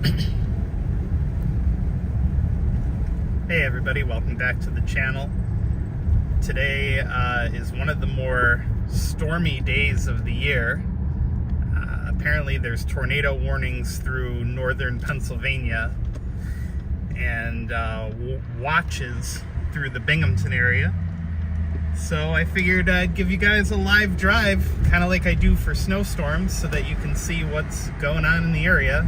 Hey everybody, welcome back to the channel. Today is one of the more stormy days of the year. Apparently there's tornado warnings through northern Pennsylvania and watches through the Binghamton area. So I figured I'd give you guys a live drive, kind of like I do for snowstorms, so that you can see what's going on in the area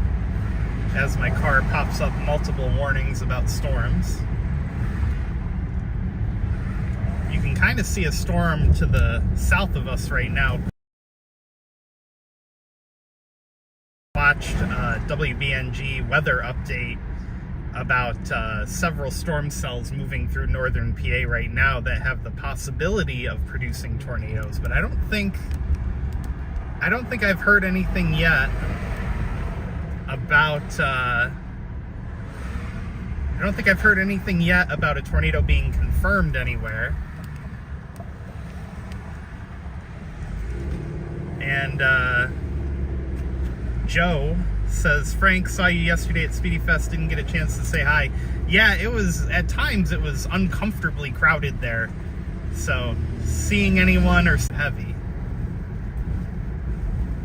as my car pops up multiple warnings about storms. You can kind of see a storm to the south of us right now. Watched WBNG weather update about several storm cells moving through northern PA right now that have the possibility of producing tornadoes, but I don't think I've heard anything yet about a tornado being confirmed anywhere. And Joe says, Frank, saw you yesterday at Speedy Fest, didn't get a chance to say hi. Yeah, at times it was uncomfortably crowded there. So seeing anyone or heavy.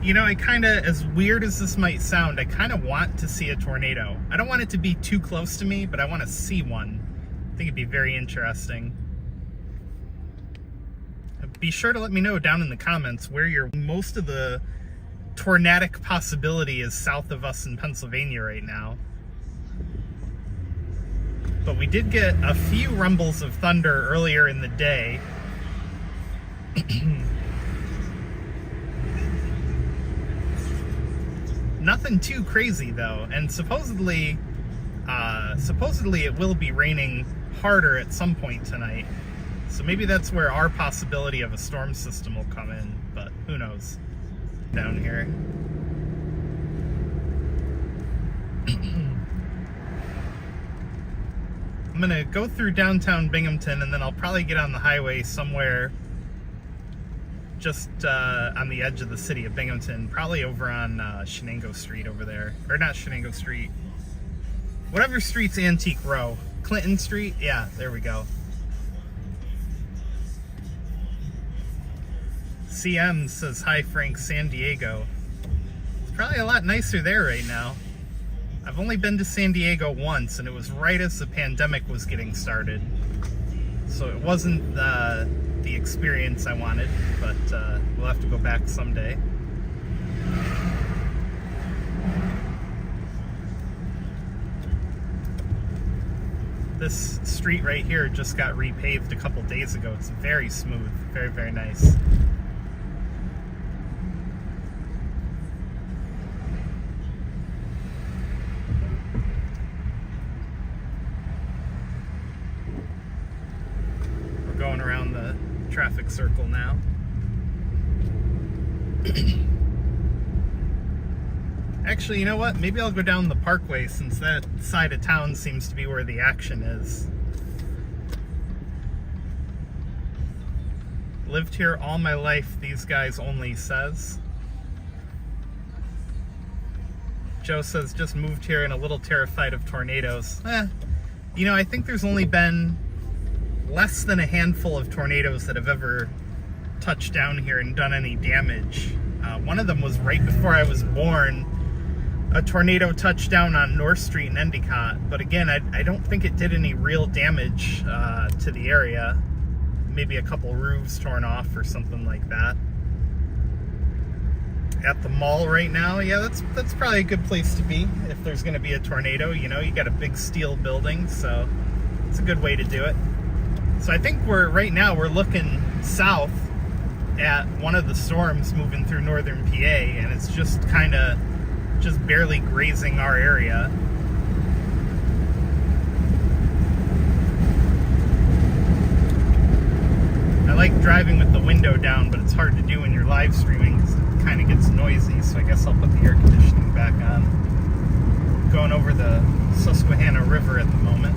You know, as weird as this might sound, I kind of want to see a tornado. I don't want it to be too close to me, but I want to see one. I think it'd be very interesting. Be sure to let me know down in the comments where most of the tornadic possibility is south of us in Pennsylvania right now. But we did get a few rumbles of thunder earlier in the day. Nothing too crazy though, and supposedly it will be raining harder at some point tonight. So maybe that's where our possibility of a storm system will come in, but who knows. Down here. I'm gonna go through downtown Binghamton and then I'll probably get on the highway somewhere just on the edge of the city of Binghamton, probably over on Shenango Street over there. Or not Shenango Street. Whatever street's Antique Row. Clinton Street? Yeah, there we go. CM says, hi Frank, San Diego. It's probably a lot nicer there right now. I've only been to San Diego once, and it was right as the pandemic was getting started. So it wasn't the experience I wanted, but we'll have to go back someday. This street right here just got repaved a couple days ago. It's very smooth, very, very nice. Going around the traffic circle now. Actually, you know what? Maybe I'll go down the parkway since that side of town seems to be where the action is. Lived here all my life, these guys only says. Joe says, just moved here and a little terrified of tornadoes. You know, I think there's only been less than a handful of tornadoes that have ever touched down here and done any damage. One of them was right before I was born. A tornado touched down on North Street in Endicott, but again, I don't think it did any real damage to the area. Maybe a couple roofs torn off or something like that. At the mall right now, yeah, that's probably a good place to be if there's going to be a tornado. You know, you got a big steel building, so it's a good way to do it. So I think right now we're looking south at one of the storms moving through northern PA, and it's just barely grazing our area. I like driving with the window down, but it's hard to do when you're live streaming because it kind of gets noisy, so I guess I'll put the air conditioning back on. Going over the Susquehanna River at the moment.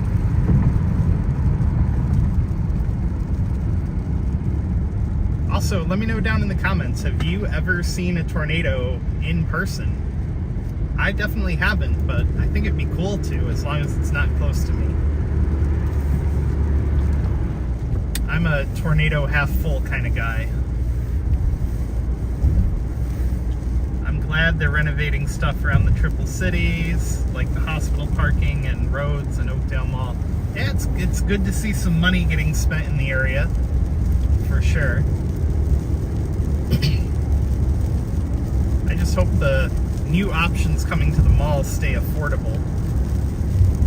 Also, let me know down in the comments, have you ever seen a tornado in person? I definitely haven't, but I think it'd be cool to, as long as it's not close to me. I'm a tornado half full kind of guy. I'm glad they're renovating stuff around the Triple Cities, like the hospital parking and roads and Oakdale Mall. Yeah, it's good to see some money getting spent in the area, for sure. I just hope the new options coming to the mall stay affordable,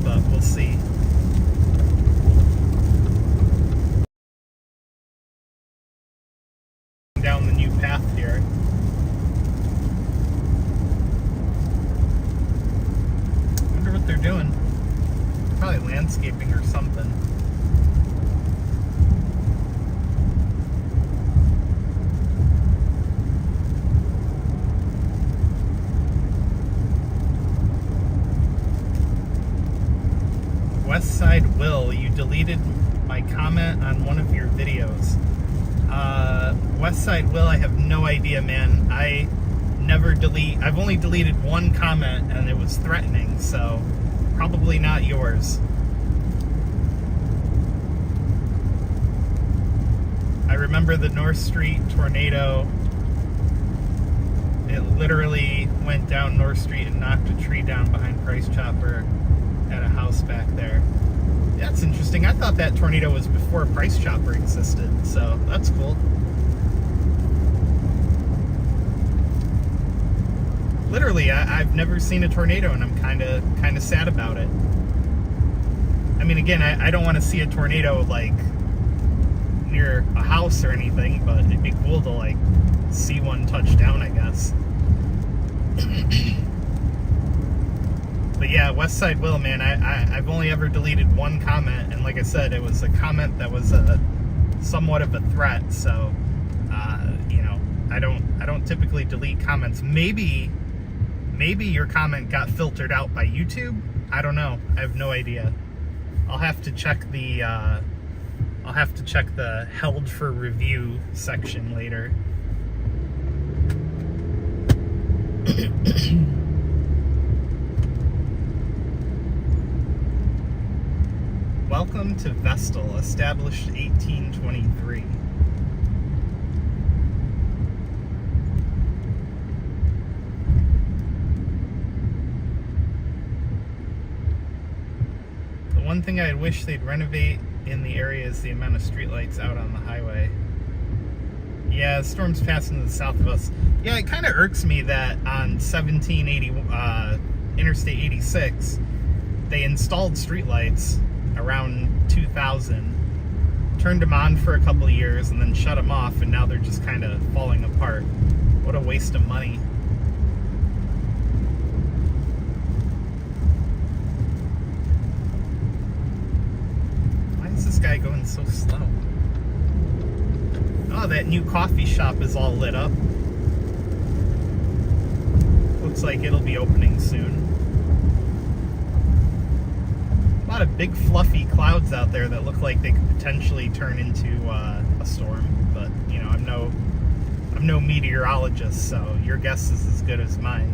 but we'll see. Down the new path here. I wonder what they're doing. Probably landscaping or something. Westside Will, you deleted my comment on one of your videos. Westside Will, I have no idea, man. I never delete. I've only deleted one comment, and it was threatening, so probably not yours. I remember the North Street tornado. It literally went down North Street and knocked a tree down behind Price Chopper at a house back there. That's interesting. I thought that tornado was before Price Chopper existed, so that's cool. Literally, I've never seen a tornado, and I'm kind of sad about it. I mean, again, I don't want to see a tornado like near a house or anything, but it'd be cool to like see one touch down, I guess. But yeah, Westside Will, man, I've only ever deleted one comment, and like I said, it was a comment that was somewhat of a threat. So, you know, I don't typically delete comments. Maybe your comment got filtered out by YouTube. I don't know. I have no idea. I'll have to check the held for review section later. Welcome to Vestal, established 1823. The one thing I wish they'd renovate in the area is the amount of streetlights out on the highway. Yeah, storms passing to the south of us. Yeah, it kind of irks me that on 1780 Interstate 86, they installed streetlights around 2000, turned them on for a couple of years, and then shut them off, and now they're just kind of falling apart. What a waste of money. Why is this guy going so slow? Oh, that new coffee shop is all lit up. Looks like it'll be opening soon. A lot of big fluffy clouds out there that look like they could potentially turn into a storm, but you know, I'm no meteorologist, so your guess is as good as mine.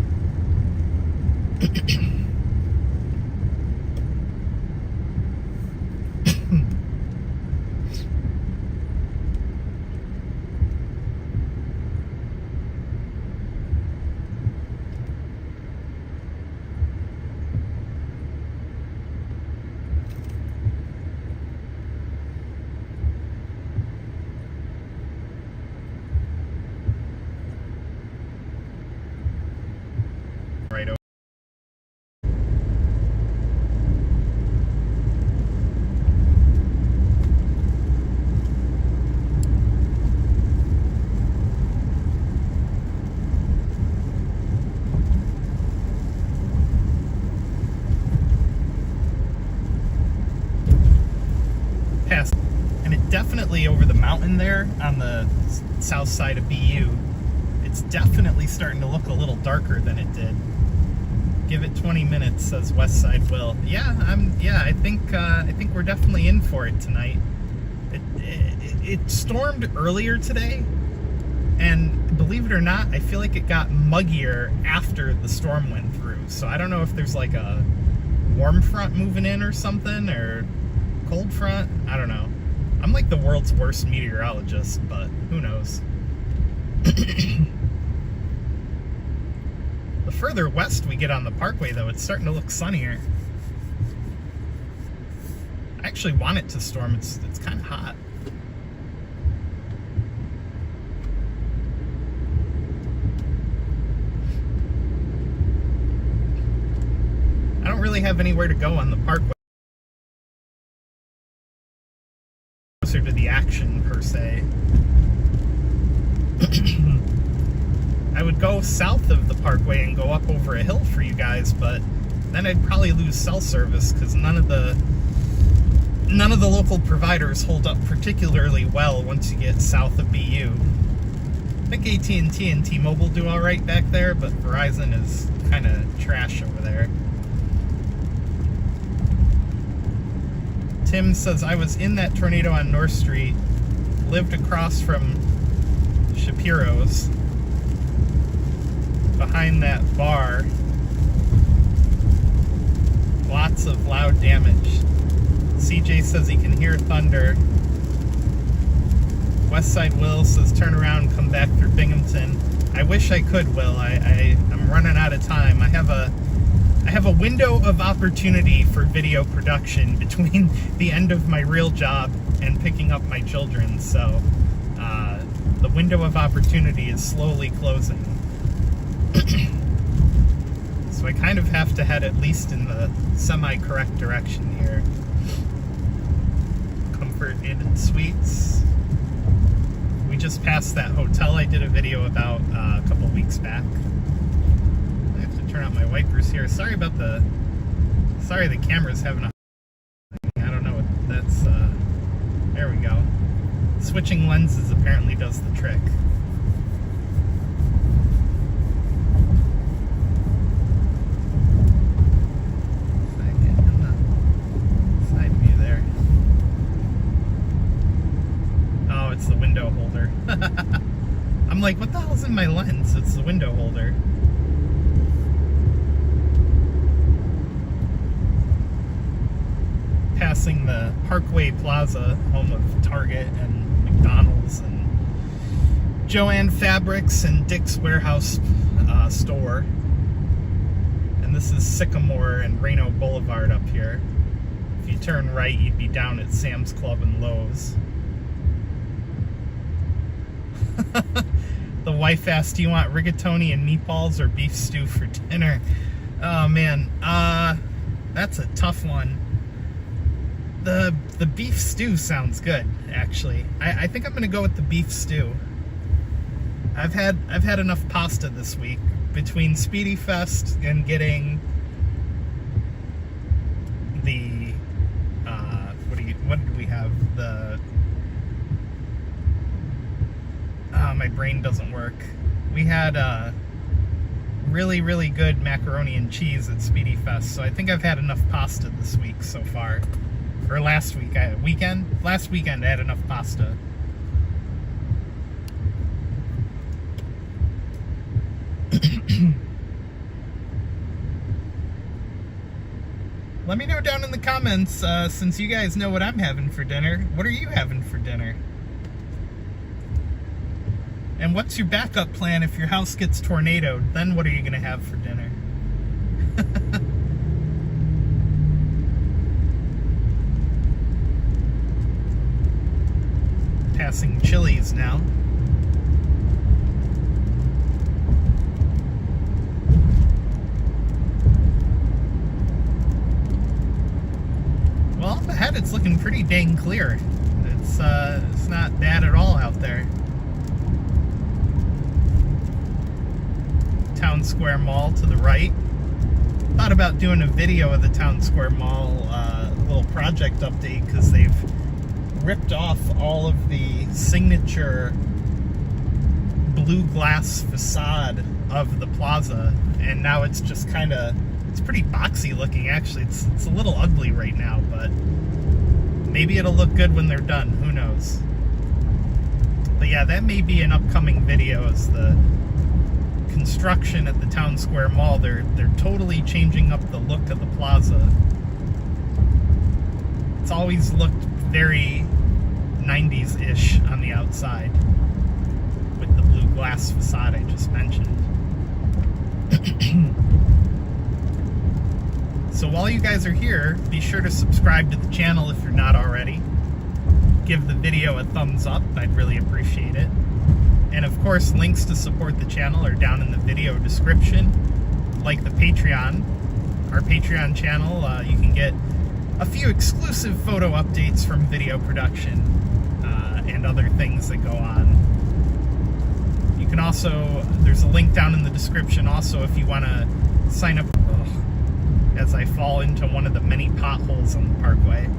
Right over. Past, and it definitely over the mountain there on the south side of BU, it's definitely starting to look a little darker than it did. Give it 20 minutes, says Westside Will. Yeah, I think we're definitely in for it tonight. It stormed earlier today, and believe it or not, I feel like it got muggier after the storm went through. So I don't know if there's like a warm front moving in or something, or cold front. I don't know. I'm like the world's worst meteorologist, but who knows. The further west we get on the parkway, though, it's starting to look sunnier. I actually want it to storm. It's kind of hot. I don't really have anywhere to go on the parkway. Closer to the action, per se. I would go south of the parkway and go up over a hill for you guys, but then I'd probably lose cell service because none of the local providers hold up particularly well once you get south of BU. I think AT&T and T-Mobile do all right back there, but Verizon is kind of trash over there. Tim says, I was in that tornado on North Street, lived across from Shapiro's, behind that bar. Lots of loud damage. CJ says he can hear thunder. Westside Will says, turn around, come back through Binghamton. I wish I could, Will. I'm running out of time. I have a window of opportunity for video production between the end of my real job and picking up my children, so the window of opportunity is slowly closing. So I kind of have to head at least in the semi-correct direction here. Comfort Inn Suites. We just passed that hotel I did a video about a couple weeks back. I have to turn out my wipers here. Sorry the camera's having a... I don't know what that's... there we go. Switching lenses apparently does the trick. It's the window holder. I'm like, what the hell's in my lens? It's the window holder. Passing the Parkway Plaza, home of Target and McDonald's and Joann Fabrics and Dick's Warehouse store. And this is Sycamore and Reno Boulevard up here. If you turn right, you'd be down at Sam's Club and Lowe's. The wife asked, do you want rigatoni and meatballs or beef stew for dinner? Oh man, that's a tough one. The beef stew sounds good, actually. I think I'm gonna go with the beef stew. I've had enough pasta this week between Speedy Fest and getting the what did we have? The my brain doesn't work. We had really, really good macaroni and cheese at Speedy Fest, so I think I've had enough pasta this week so far. Or last week, last weekend I had enough pasta. Let me know down in the comments, since you guys know what I'm having for dinner. What are you having for dinner? And what's your backup plan if your house gets tornadoed? Then what are you going to have for dinner? Passing Chili's now. Well, up ahead it's looking pretty dang clear. It's not bad at all out there. Town Square Mall to the right. Thought about doing a video of the Town Square Mall little project update because they've ripped off all of the signature blue glass facade of the plaza, and now it's just it's pretty boxy looking actually. It's a little ugly right now, but maybe it'll look good when they're done. Who knows? But yeah, that may be an upcoming video, as the construction at the Town Square Mall, they're totally changing up the look of the plaza. It's always looked very 90s-ish on the outside with the blue glass facade I just mentioned. So while you guys are here, be sure to subscribe to the channel if you're not already. Give the video a thumbs up, I'd really appreciate it. And of course, links to support the channel are down in the video description, like the Patreon. Our Patreon channel, you can get a few exclusive photo updates from video production and other things that go on. You can also, there's a link down in the description also if you want to sign up, as I fall into one of the many potholes on the parkway.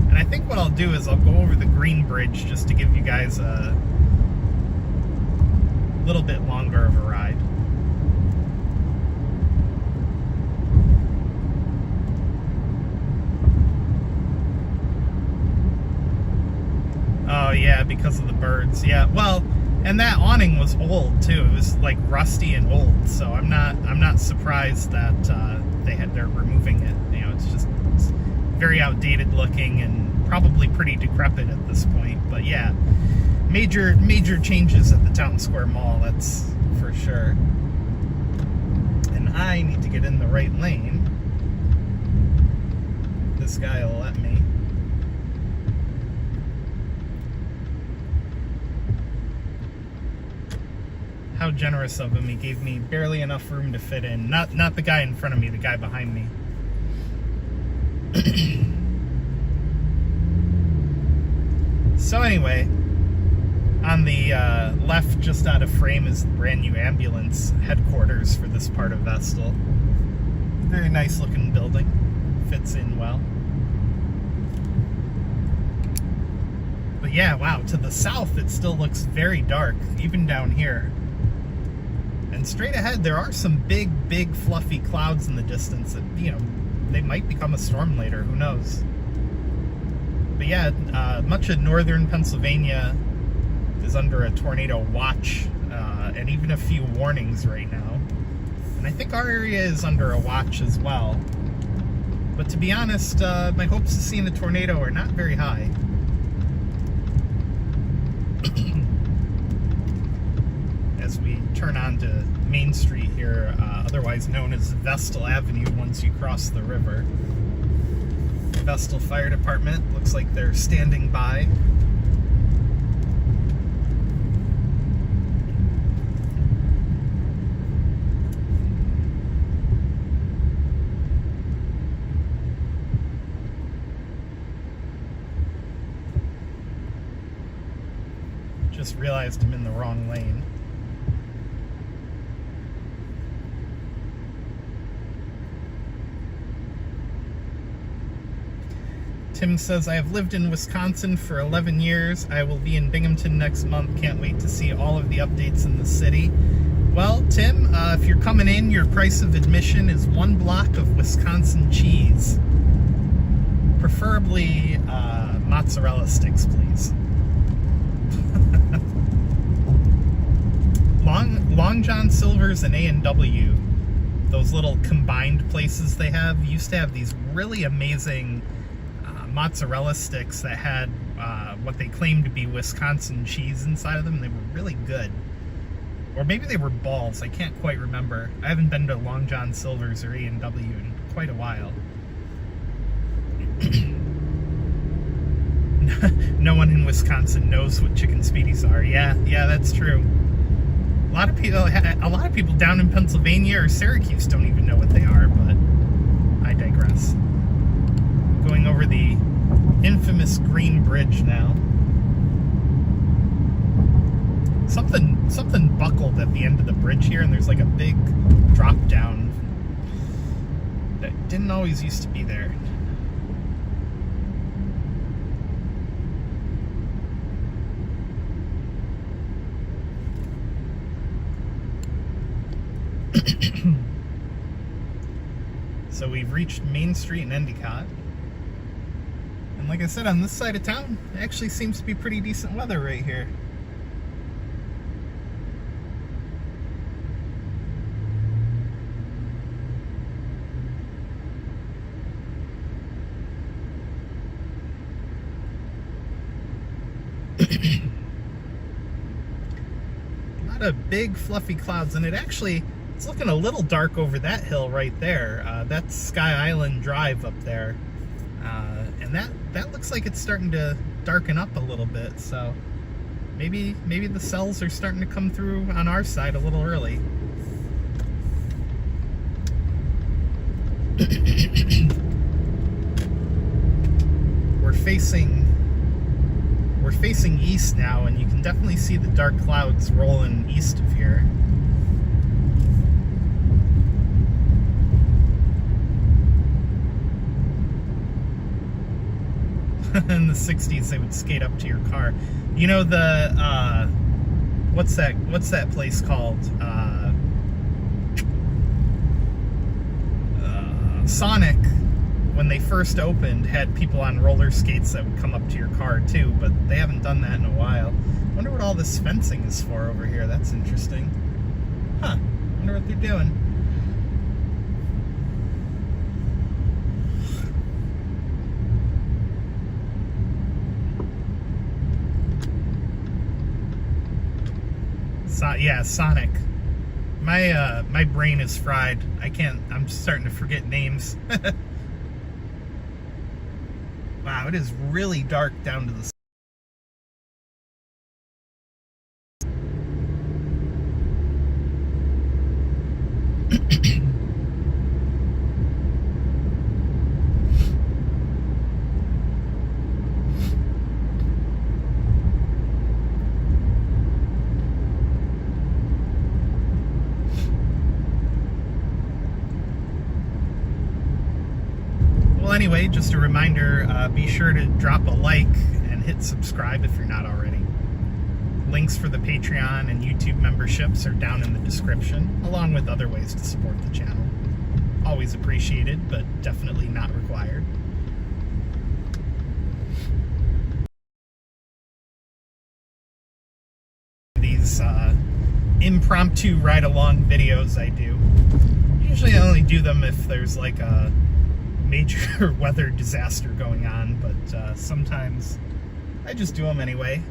And I think what I'll do is I'll go over the Green Bridge just to give you guys a little bit longer of a ride. Oh yeah, because of the birds. Yeah, well, and that awning was old too. It was like rusty and old, so I'm not surprised that they're removing it. You know, it's very outdated looking and probably pretty decrepit at this point. But yeah, major changes at the Town Square Mall, that's for sure. And I need to get in the right lane. This guy will let me. How generous of him. He gave me barely enough room to fit in. Not the guy in front of me, the guy behind me. So anyway, on the left, just out of frame, is the brand new ambulance headquarters for this part of Vestal. Very nice looking building. Fits in well. But yeah, wow, to the south it still looks very dark, even down here. And straight ahead, there are some big fluffy clouds in the distance that, you know, they might become a storm later, who knows. But yeah, much of northern Pennsylvania is under a tornado watch, and even a few warnings right now. And I think our area is under a watch as well. But to be honest, my hopes of seeing a tornado are not very high. As we turn onto Main Street here, otherwise known as Vestal Avenue once you cross the river. Vestal Fire Department, looks like they're standing by. Just realized I'm in the wrong lane. Tim says, I have lived in Wisconsin for 11 years. I will be in Binghamton next month. Can't wait to see all of the updates in the city. Well, Tim, if you're coming in, your price of admission is 1 block of Wisconsin cheese. Preferably mozzarella sticks, please. Long John Silver's and A&W, those little combined places they have, used to have these really amazing mozzarella sticks that had what they claimed to be Wisconsin cheese inside of them. They were really good. Or maybe they were balls. I can't quite remember. I haven't been to Long John Silver's or A&W in quite a while. No one in Wisconsin knows what chicken speedies are. Yeah, that's true. A lot of people down in Pennsylvania or Syracuse don't even know what they are, but I digress. Going over the infamous Green Bridge now. Something buckled at the end of the bridge here, and there's like a big drop down that didn't always used to be there. So we've reached Main Street in Endicott. And like I said, on this side of town, it actually seems to be pretty decent weather right here. A lot of big fluffy clouds, and it's looking a little dark over that hill right there. That's Sky Island Drive up there. And that looks like it's starting to darken up a little bit, so maybe the cells are starting to come through on our side a little early. We're facing east now, and you can definitely see the dark clouds rolling east of here. In the 60s, they would skate up to your car. You know the what's that place called? Sonic, when they first opened, had people on roller skates that would come up to your car too, but they haven't done that in a while. Wonder what all this fencing is for over here. That's interesting. Huh. Wonder what they're doing. Yeah, Sonic. My brain is fried. I'm starting to forget names. Wow, it is really dark down to the Anyway, just a reminder, be sure to drop a like and hit subscribe if you're not already. Links for the Patreon and YouTube memberships are down in the description, along with other ways to support the channel. Always appreciated, but definitely not required. These impromptu ride-along videos I do. Usually I only do them if there's like a major weather disaster going on, but sometimes I just do them anyway.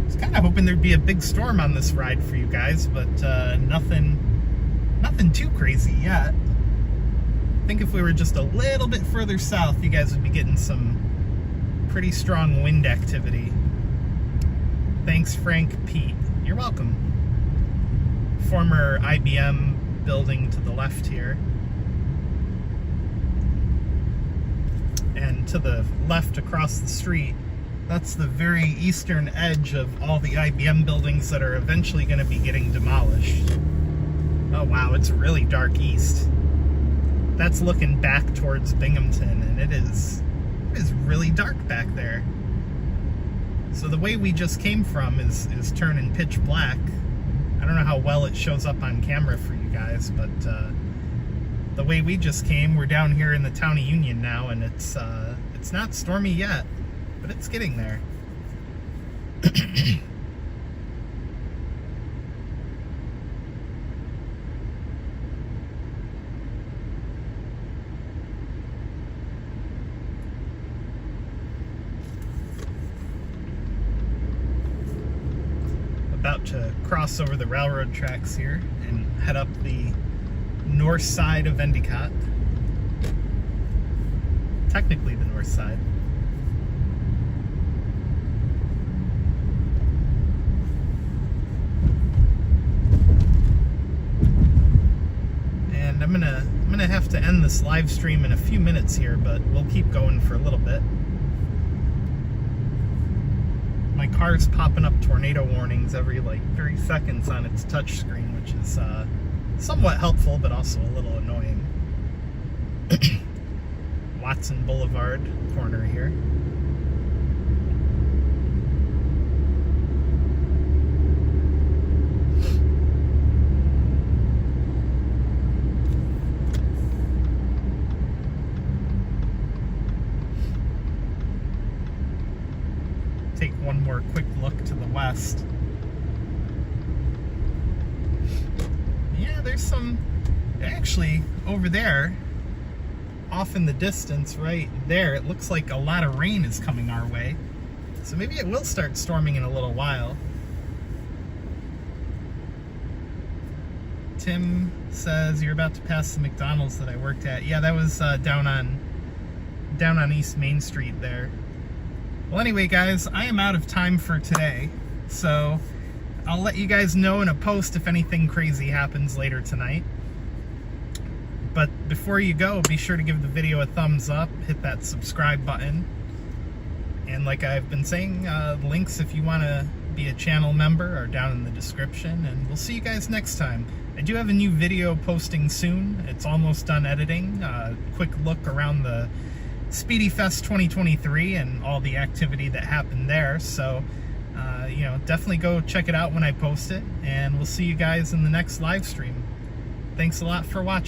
I was kind of hoping there'd be a big storm on this ride for you guys, but nothing too crazy yet. I think if we were just a little bit further south, you guys would be getting some pretty strong wind activity. Thanks, Frank Pete. You're welcome. Former IBM building to the left here. And to the left across the street, that's the very eastern edge of all the IBM buildings that are eventually going to be getting demolished. Oh wow, it's really dark east. That's looking back towards Binghamton, and it is really dark back there. So the way we just came from is turning pitch black. I don't know how well it shows up on camera for you guys, but the way we just came, we're down here in the town of Union now, and it's not stormy yet, but it's getting there. About to cross over the railroad tracks here and head up the north side of Endicott. Technically the north side. And I'm gonna have to end this live stream in a few minutes here, but we'll keep going for a little bit. My car's popping up tornado warnings every like 30 seconds on its touch screen, which is somewhat helpful, but also a little annoying. Watson Boulevard corner here. Take one more quick look to the west. Yeah, there's some, actually, over there, off in the distance, right there, it looks like a lot of rain is coming our way. So maybe it will start storming in a little while. Tim says you're about to pass the McDonald's that I worked at. Yeah, that was down on East Main Street there. Well, anyway, guys, I am out of time for today, so I'll let you guys know in a post if anything crazy happens later tonight. But before you go, be sure to give the video a thumbs up, hit that subscribe button, and like I've been saying, links if you want to be a channel member are down in the description, and we'll see you guys next time. I do have a new video posting soon. It's almost done editing. Quick look around the Speedy Fest 2023 and all the activity that happened there. So, you know, definitely go check it out when I post it, and we'll see you guys in the next live stream. Thanks a lot for watching.